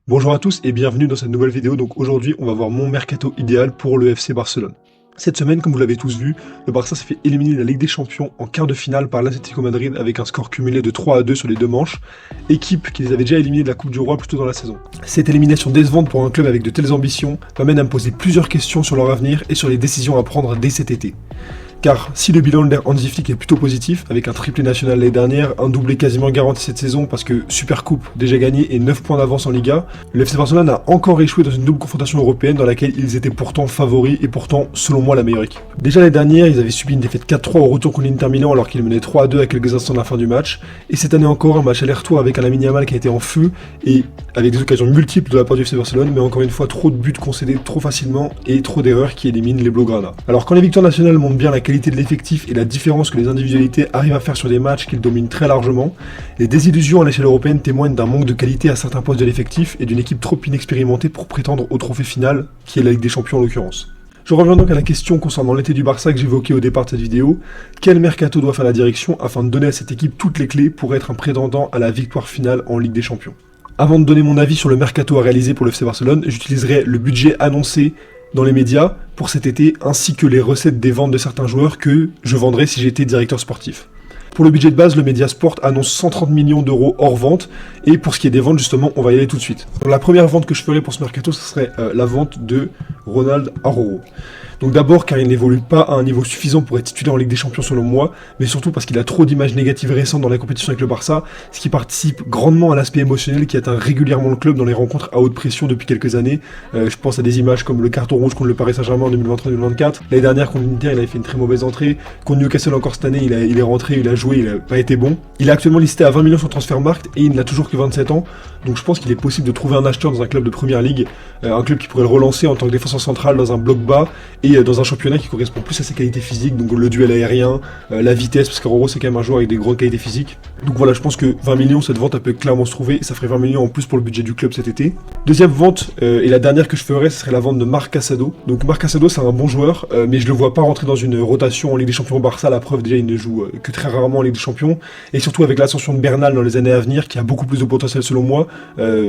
Bonjour à tous et bienvenue dans cette nouvelle vidéo. Donc aujourd'hui, on va voir mon mercato idéal pour le FC Barcelone. Cette semaine, comme vous l'avez tous vu, le Barça s'est fait éliminer de la Ligue des Champions en quart de finale par l'Atlético Madrid avec un score cumulé de 3-2 sur les deux manches, équipe qui les avait déjà éliminés de la Coupe du Roi plus tôt dans la saison. Cette élimination décevante pour un club avec de telles ambitions m'amène à me poser plusieurs questions sur leur avenir et sur les décisions à prendre dès cet été. Car si le bilan de Hansi Flick est plutôt positif, avec un triplé national l'année dernière, un doublé quasiment garanti cette saison parce que Supercoupe déjà gagné et 9 points d'avance en Liga, le FC Barcelone a encore échoué dans une double confrontation européenne dans laquelle ils étaient pourtant favoris et pourtant, selon moi, la meilleure équipe. Déjà l'année dernière, ils avaient subi une défaite 4-3 au retour contre l'Inter Milan alors qu'ils menaient 3-2 à quelques instants de la fin du match, et cette année encore un match aller-retour avec un Lamine Yamal qui a été en feu et avec des occasions multiples de la part du FC Barcelone, mais encore une fois trop de buts concédés trop facilement et trop d'erreurs qui éliminent les Blaugrana. Alors quand les victoires nationales montrent bien la qualité de l'effectif et la différence que les individualités arrivent à faire sur des matchs qu'ils dominent très largement, les désillusions à l'échelle européenne témoignent d'un manque de qualité à certains postes de l'effectif et d'une équipe trop inexpérimentée pour prétendre au trophée final, qui est la Ligue des Champions en l'occurrence. Je reviens donc à la question concernant l'été du Barça que j'évoquais au départ de cette vidéo. Quel mercato doit faire la direction afin de donner à cette équipe toutes les clés pour être un prétendant à la victoire finale en Ligue des Champions? Avant de donner mon avis sur le mercato à réaliser pour le FC Barcelone, j'utiliserai le budget annoncé dans les médias pour cet été, ainsi que les recettes des ventes de certains joueurs que je vendrais si j'étais directeur sportif. Pour le budget de base, le Mediasport annonce 130 millions d'euros hors vente, et pour ce qui est des ventes, justement, on va y aller tout de suite. Donc, la première vente que je ferai pour ce mercato, ce serait la vente de Ronald Araujo. Donc d'abord car il n'évolue pas à un niveau suffisant pour être titulaire en Ligue des Champions selon moi, mais surtout parce qu'il a trop d'images négatives récentes dans la compétition avec le Barça, ce qui participe grandement à l'aspect émotionnel qui atteint régulièrement le club dans les rencontres à haute pression depuis quelques années. Je pense à des images comme le carton rouge contre le Paris Saint-Germain en 2023-2024. L'année dernière contre l'Inter, il avait fait une très mauvaise entrée. Contre Newcastle encore cette année, il est rentré, il a joué, il n'a pas été bon. Il est actuellement listé à 20 millions sur Transfermarkt et il n'a toujours que 27 ans. Donc je pense qu'il est possible de trouver un acheteur dans un club de première ligue, un club qui pourrait le relancer en tant que défenseur central dans un bloc bas et dans un championnat qui correspond plus à ses qualités physiques, donc le duel aérien, la vitesse, parce qu'Araujo c'est quand même un joueur avec des grandes qualités physiques. Donc voilà, je pense que 20 millions, cette vente elle peut clairement se trouver, et ça ferait 20 millions en plus pour le budget du club cet été. Deuxième vente, et la dernière que je ferais, ce serait la vente de Marc Casado. Donc Marc Casado c'est un bon joueur, mais je le vois pas rentrer dans une rotation en Ligue des Champions au Barça, la preuve déjà il ne joue que très rarement en Ligue des Champions, et surtout avec l'ascension de Bernal dans les années à venir, qui a beaucoup plus de potentiel selon moi,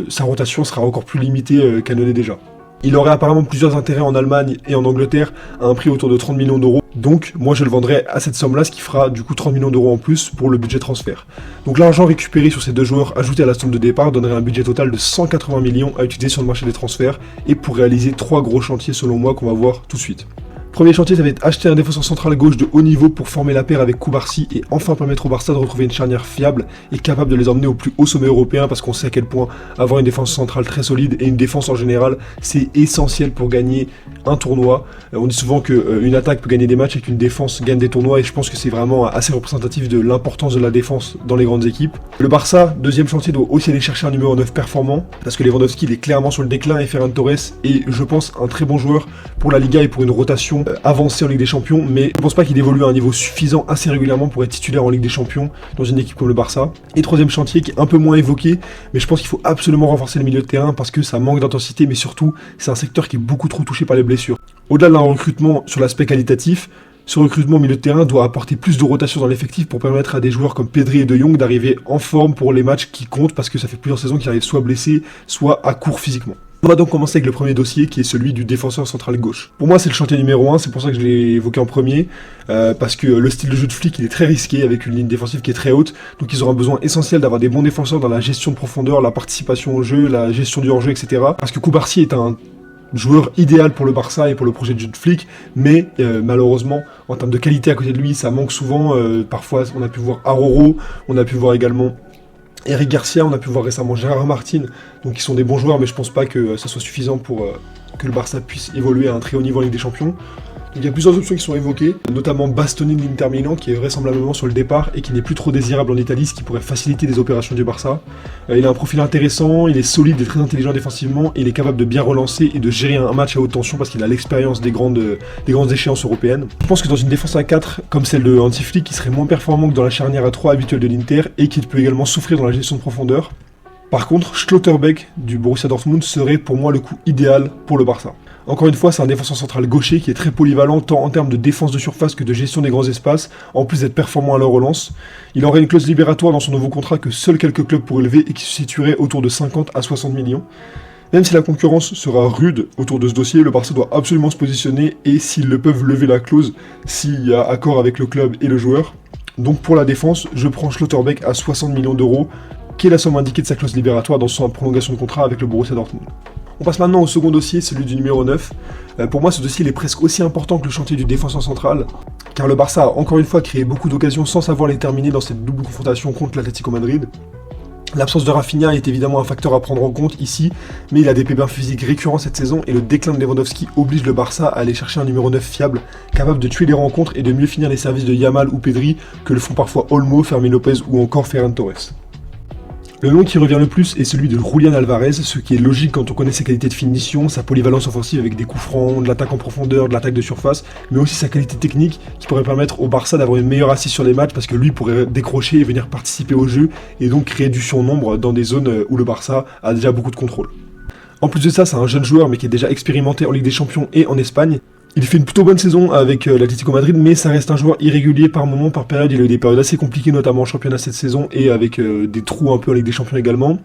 sa rotation sera encore plus limitée qu'elle ne l'est déjà. Il aurait apparemment plusieurs intérêts en Allemagne et en Angleterre à un prix autour de 30 millions d'euros. Donc moi je le vendrais à cette somme-là, ce qui fera du coup 30 millions d'euros en plus pour le budget transfert. Donc l'argent récupéré sur ces deux joueurs ajouté à la somme de départ donnerait un budget total de 180 millions à utiliser sur le marché des transferts et pour réaliser 3 gros chantiers selon moi qu'on va voir tout de suite. Premier chantier, ça va être acheter un défenseur central gauche de haut niveau pour former la paire avec Cubarsí et enfin permettre au Barça de retrouver une charnière fiable et capable de les emmener au plus haut sommet européen, parce qu'on sait à quel point avoir une défense centrale très solide et une défense en général, c'est essentiel pour gagner un tournoi. On dit souvent qu'une attaque peut gagner des matchs et qu'une défense gagne des tournois, et je pense que c'est vraiment assez représentatif de l'importance de la défense dans les grandes équipes. Le Barça, deuxième chantier, doit aussi aller chercher un numéro 9 performant, parce que Lewandowski il est clairement sur le déclin et Ferran Torres est, je pense, un très bon joueur pour la Liga et pour une rotation avancé en Ligue des Champions, mais je pense pas qu'il évolue à un niveau suffisant assez régulièrement pour être titulaire en Ligue des Champions dans une équipe comme le Barça. Et troisième chantier qui est un peu moins évoqué, mais je pense qu'il faut absolument renforcer le milieu de terrain parce que ça manque d'intensité, mais surtout c'est un secteur qui est beaucoup trop touché par les blessures. Au-delà d'un recrutement sur l'aspect qualitatif, ce recrutement au milieu de terrain doit apporter plus de rotation dans l'effectif pour permettre à des joueurs comme Pedri et De Jong d'arriver en forme pour les matchs qui comptent, parce que ça fait plusieurs saisons qu'ils arrivent soit blessés, soit à court physiquement. On va donc commencer avec le premier dossier qui est celui du défenseur central gauche. Pour moi c'est le chantier numéro 1, c'est pour ça que je l'ai évoqué en premier, parce que le style de jeu de Flick il est très risqué avec une ligne défensive qui est très haute, donc ils auront un besoin essentiel d'avoir des bons défenseurs dans la gestion de profondeur, la participation au jeu, la gestion du hors-jeu, etc. Parce que Cubarsí est un joueur idéal pour le Barça et pour le projet de jeu de Flick, mais malheureusement en termes de qualité à côté de lui ça manque souvent. Parfois on a pu voir Araujo, on a pu voir également Eric Garcia, on a pu voir récemment Gérard Martin, donc ils sont des bons joueurs, mais je pense pas que ça soit suffisant pour que le Barça puisse évoluer à un très haut niveau en Ligue des Champions. Donc il y a plusieurs options qui sont évoquées, notamment Bastoni de l'Inter Milan qui est vraisemblablement sur le départ et qui n'est plus trop désirable en Italie, ce qui pourrait faciliter des opérations du Barça. Il a un profil intéressant, il est solide et très intelligent défensivement, et il est capable de bien relancer et de gérer un match à haute tension parce qu'il a l'expérience des grandes échéances européennes. Je pense que dans une défense à 4 comme celle de Hansi Flick, qui serait moins performant que dans la charnière à 3 habituelle de l'Inter et qui peut également souffrir dans la gestion de profondeur. Par contre, Schlotterbeck du Borussia Dortmund serait pour moi le coup idéal pour le Barça. Encore une fois, c'est un défenseur central gaucher qui est très polyvalent tant en termes de défense de surface que de gestion des grands espaces, en plus d'être performant à la relance. Il aurait une clause libératoire dans son nouveau contrat que seuls quelques clubs pourraient lever et qui se situerait autour de 50 à 60 millions. Même si la concurrence sera rude autour de ce dossier, le Barça doit absolument se positionner et s'ils le peuvent lever la clause s'il y a accord avec le club et le joueur. Donc pour la défense, je prends Schlotterbeck à 60 millions d'euros, qui est la somme indiquée de sa clause libératoire dans son prolongation de contrat avec le Borussia Dortmund. On passe maintenant au second dossier, celui du numéro 9. Pour moi, ce dossier il est presque aussi important que le chantier du défenseur central, car le Barça a encore une fois créé beaucoup d'occasions sans savoir les terminer dans cette double confrontation contre l'Atlético Madrid. L'absence de Rafinha est évidemment un facteur à prendre en compte ici, mais il a des pépins physiques récurrents cette saison et le déclin de Lewandowski oblige le Barça à aller chercher un numéro 9 fiable, capable de tuer les rencontres et de mieux finir les services de Yamal ou Pedri que le font parfois Olmo, Fermin Lopez ou encore Ferran Torres. Le nom qui revient le plus est celui de Julián Alvarez, ce qui est logique quand on connaît ses qualités de finition, sa polyvalence offensive avec des coups francs, de l'attaque en profondeur, de l'attaque de surface, mais aussi sa qualité technique qui pourrait permettre au Barça d'avoir une meilleure assise sur les matchs parce que lui pourrait décrocher et venir participer au jeu et donc créer du surnombre dans des zones où le Barça a déjà beaucoup de contrôle. En plus de ça, c'est un jeune joueur mais qui est déjà expérimenté en Ligue des Champions et en Espagne. Il fait une plutôt bonne saison avec l'Atlético Madrid, mais ça reste un joueur irrégulier par moment, par période. Il a eu des périodes assez compliquées, notamment en championnat cette saison, et avec des trous un peu en Ligue des Champions également.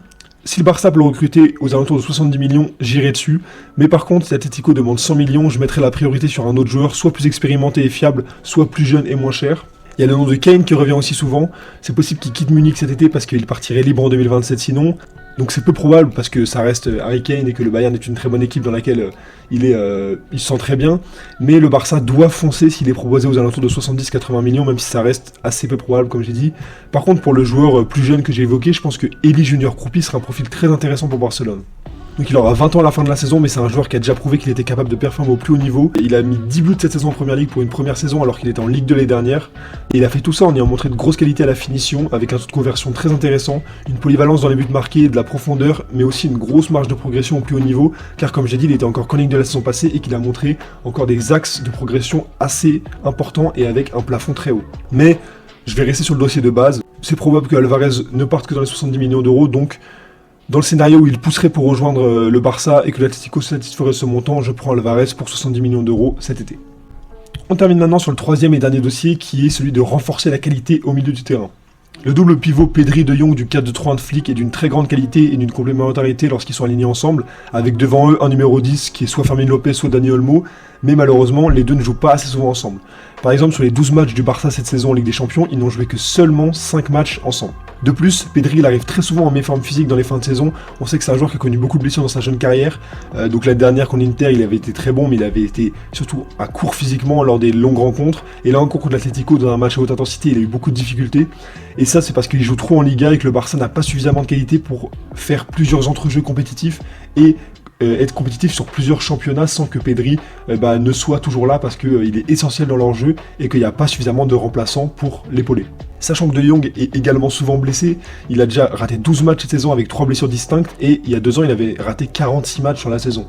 Si le Barça peut le recruter aux alentours de 70 millions, j'irai dessus. Mais par contre, si l'Atlético demande 100 millions, je mettrai la priorité sur un autre joueur, soit plus expérimenté et fiable, soit plus jeune et moins cher. Il y a le nom de Kane qui revient aussi souvent. C'est possible qu'il quitte Munich cet été parce qu'il partirait libre en 2027 sinon. Donc c'est peu probable parce que ça reste Harry Kane et que le Bayern est une très bonne équipe dans laquelle il se sent très bien. Mais le Barça doit foncer s'il est proposé aux alentours de 70-80 millions, même si ça reste assez peu probable comme j'ai dit. Par contre pour le joueur plus jeune que j'ai évoqué, je pense que Eli Junior Kroupi sera un profil très intéressant pour Barcelone. Donc il aura 20 ans à la fin de la saison, mais c'est un joueur qui a déjà prouvé qu'il était capable de performer au plus haut niveau. Il a mis 10 buts cette saison en Première Ligue pour une première saison alors qu'il était en Ligue 2 l'année dernière. Et il a fait tout ça en ayant montré de grosses qualités à la finition, avec un taux de conversion très intéressant, une polyvalence dans les buts marqués, de la profondeur, mais aussi une grosse marge de progression au plus haut niveau, car comme j'ai dit, il était encore qu'en Ligue 2 la saison passée et qu'il a montré encore des axes de progression assez importants et avec un plafond très haut. Mais je vais rester sur le dossier de base. C'est probable que Alvarez ne parte que dans les 70 millions d'euros, donc dans le scénario où il pousserait pour rejoindre le Barça et que l'Atlético satisferait ce montant, je prends Alvarez pour 70 millions d'euros cet été. On termine maintenant sur le troisième et dernier dossier qui est celui de renforcer la qualité au milieu du terrain. Le double pivot Pedri de Jong du 4-2-3-1 de Flick est d'une très grande qualité et d'une complémentarité lorsqu'ils sont alignés ensemble, avec devant eux un numéro 10 qui est soit Fermin Lopez soit Dani Olmo, mais malheureusement les deux ne jouent pas assez souvent ensemble. Par exemple sur les 12 matchs du Barça cette saison en Ligue des Champions, ils n'ont joué que seulement 5 matchs ensemble. De plus, Pedri il arrive très souvent en méforme physique dans les fins de saison, on sait que c'est un joueur qui a connu beaucoup de blessures dans sa jeune carrière, donc l'année dernière contre l'Inter il avait été très bon mais il avait été surtout à court physiquement lors des longues rencontres, et là encore contre l'Atlético dans un match à haute intensité il a eu beaucoup de difficultés, et ça c'est parce qu'il joue trop en Liga et que le Barça n'a pas suffisamment de qualité pour faire plusieurs entrejeux compétitifs et être compétitif sur plusieurs championnats sans que Pedri ne soit toujours là parce qu'il est essentiel dans leur jeu et qu'il n'y a pas suffisamment de remplaçants pour l'épauler. Sachant que De Jong est également souvent blessé, il a déjà raté 12 matchs cette saison avec 3 blessures distinctes et il y a 2 ans il avait raté 46 matchs sur la saison.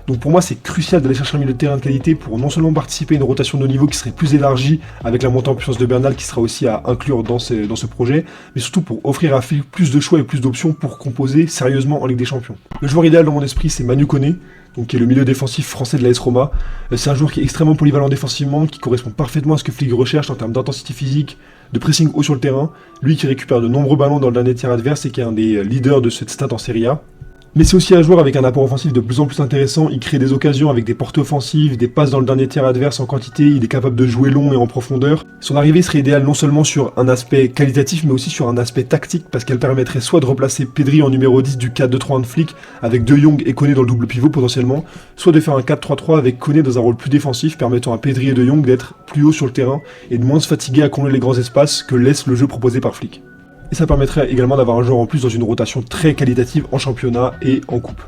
Donc pour moi c'est crucial d'aller chercher un milieu de terrain de qualité pour non seulement participer à une rotation de haut niveau qui serait plus élargie avec la montée en puissance de Bernal qui sera aussi à inclure dans ce projet, mais surtout pour offrir à Flick plus de choix et plus d'options pour composer sérieusement en Ligue des Champions. Le joueur idéal dans mon esprit c'est Manu Koné, donc qui est le milieu défensif français de l'AS Roma. C'est un joueur qui est extrêmement polyvalent défensivement, qui correspond parfaitement à ce que Flick recherche en termes d'intensité physique, de pressing haut sur le terrain, lui qui récupère de nombreux ballons dans le dernier tiers adverse et qui est un des leaders de cette stat en Serie A. Mais c'est aussi un joueur avec un apport offensif de plus en plus intéressant, il crée des occasions avec des portées offensives, des passes dans le dernier tiers adverse en quantité, il est capable de jouer long et en profondeur. Son arrivée serait idéale non seulement sur un aspect qualitatif mais aussi sur un aspect tactique parce qu'elle permettrait soit de replacer Pedri en numéro 10 du 4-2-3-1 de Flick avec De Jong et Koné dans le double pivot potentiellement, soit de faire un 4-3-3 avec Koné dans un rôle plus défensif permettant à Pedri et De Jong d'être plus haut sur le terrain et de moins se fatiguer à combler les grands espaces que laisse le jeu proposé par Flick. Et ça permettrait également d'avoir un joueur en plus dans une rotation très qualitative en championnat et en coupe.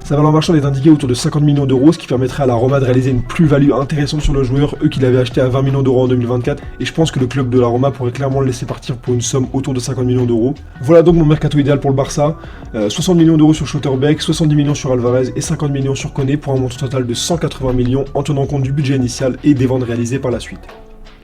Sa valeur marchande est indiquée autour de 50 millions d'euros, ce qui permettrait à la Roma de réaliser une plus-value intéressante sur le joueur, eux qui l'avaient acheté à 20 millions d'euros en 2024, et je pense que le club de la Roma pourrait clairement le laisser partir pour une somme autour de 50 millions d'euros. Voilà donc mon mercato idéal pour le Barça, 60 millions d'euros sur Schlotterbeck, 70 millions sur Alvarez et 50 millions sur Koné pour un montant total de 180 millions en tenant compte du budget initial et des ventes réalisées par la suite.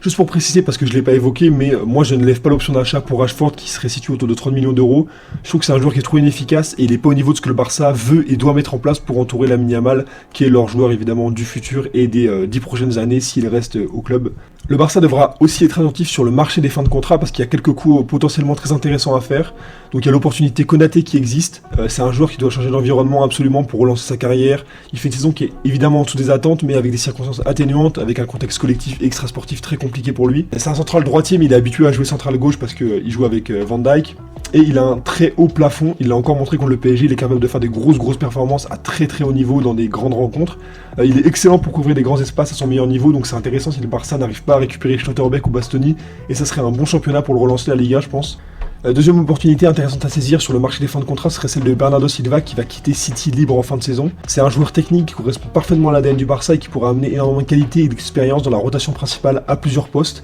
Juste pour préciser, parce que je ne l'ai pas évoqué, mais moi je ne lève pas l'option d'achat pour Rashford qui serait situé autour de 30 millions d'euros. Je trouve que c'est un joueur qui est trop inefficace et il n'est pas au niveau de ce que le Barça veut et doit mettre en place pour entourer Lamine Yamal, qui est leur joueur évidemment du futur et des 10 prochaines années s'il reste au club. Le Barça devra aussi être attentif sur le marché des fins de contrat parce qu'il y a quelques coups potentiellement très intéressants à faire. Donc il y a l'opportunité Konaté qui existe. C'est un joueur qui doit changer d'environnement absolument pour relancer sa carrière. Il fait une saison qui est évidemment en dessous des attentes, mais avec des circonstances atténuantes, avec un contexte collectif et extra-sportif très compliqué pour lui. C'est un central droitier, mais il est habitué à jouer central gauche parce qu'il joue avec Van Dijk. Et il a un très haut plafond. Il l'a encore montré contre le PSG. Il est capable de faire des grosses performances à très haut niveau dans des grandes rencontres. Il est excellent pour couvrir des grands espaces à son meilleur niveau. Donc c'est intéressant si le Barça n'arrive pas à récupérer Schlotterbeck ou Bastoni. Et ça serait un bon championnat pour le relancer la Liga, je pense. Deuxième opportunité intéressante à saisir sur le marché des fins de contrat serait celle de Bernardo Silva qui va quitter City libre en fin de saison. C'est un joueur technique qui correspond parfaitement à l'ADN du Barça et qui pourra amener énormément de qualité et d'expérience dans la rotation principale à plusieurs postes.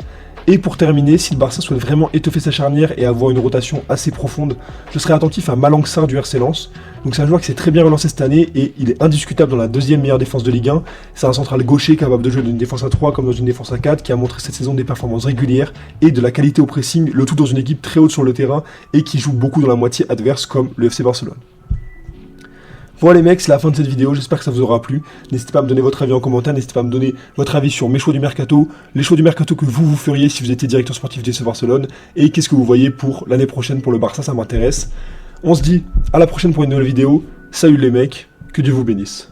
Et pour terminer, si le Barça souhaite vraiment étoffer sa charnière et avoir une rotation assez profonde, je serai attentif à Malang Sarr du RC Lens. Donc c'est un joueur qui s'est très bien relancé cette année et il est indiscutable dans la deuxième meilleure défense de Ligue 1. C'est un central gaucher capable de jouer dans une défense à 3 comme dans une défense à 4 qui a montré cette saison des performances régulières et de la qualité au pressing, le tout dans une équipe très haute sur le terrain et qui joue beaucoup dans la moitié adverse comme le FC Barcelone. Voilà les mecs, c'est la fin de cette vidéo, j'espère que ça vous aura plu. N'hésitez pas à me donner votre avis en commentaire, n'hésitez pas à me donner votre avis sur mes choix du mercato, les choix du mercato que vous feriez si vous étiez directeur sportif du FC Barcelone, et qu'est-ce que vous voyez pour l'année prochaine pour le Barça, ça m'intéresse. On se dit à la prochaine pour une nouvelle vidéo, salut les mecs, que Dieu vous bénisse.